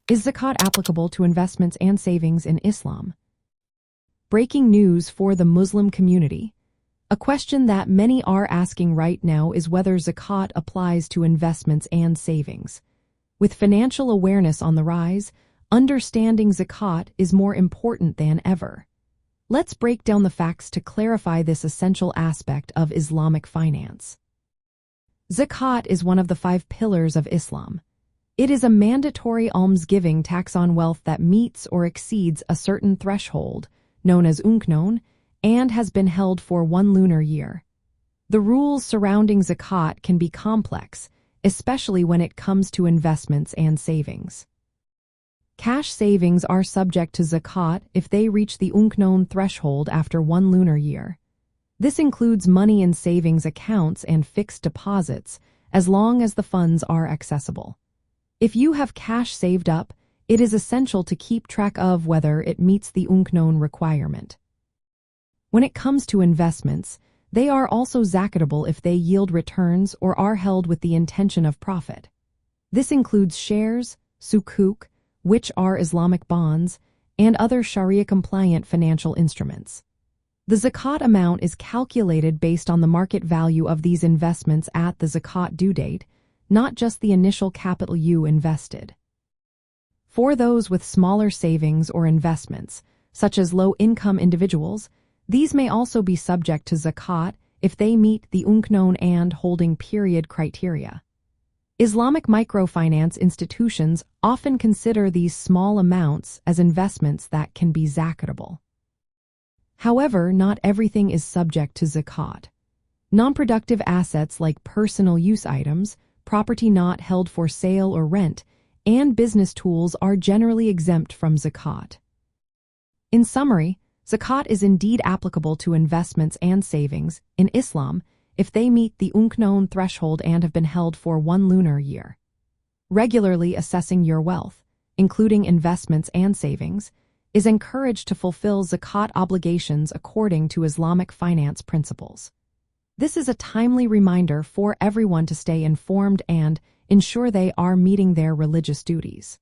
Is zakat applicable to investments and savings in Islam? Breaking news for the Muslim community. A question that many are asking right now is whether zakat applies to investments and savings. With financial awareness on the rise, understanding zakat is more important than ever. Let's break down the facts to clarify this essential aspect of Islamic finance. Zakat is one of the 5 pillars of Islam. It is a mandatory almsgiving tax on wealth that meets or exceeds a certain threshold, known as unknown, and has been held for 1 lunar year. The rules surrounding zakat can be complex, especially when it comes to investments and savings. Cash savings are subject to zakat if they reach the unknown threshold after 1 lunar year. This includes money in savings accounts and fixed deposits, as long as the funds are accessible. If you have cash saved up, it is essential to keep track of whether it meets the unknown requirement. When it comes to investments, they are also zakatable if they yield returns or are held with the intention of profit. This includes shares, sukuk, which are Islamic bonds, and other Sharia-compliant financial instruments. The zakat amount is calculated based on the market value of these investments at the zakat due date, not just the initial capital you invested. For those with smaller savings or investments, such as low-income individuals, these may also be subject to zakat if they meet the unknown and holding period criteria. Islamic microfinance institutions often consider these small amounts as investments that can be zakatable. However, not everything is subject to zakat. Non-productive assets like personal use items, property not held for sale or rent, and business tools are generally exempt from zakat. In summary, zakat is indeed applicable to investments and savings in Islam if they meet the unknown threshold and have been held for 1 lunar year. Regularly assessing your wealth, including investments and savings, is encouraged to fulfill zakat obligations according to Islamic finance principles. This is a timely reminder for everyone to stay informed and ensure they are meeting their religious duties.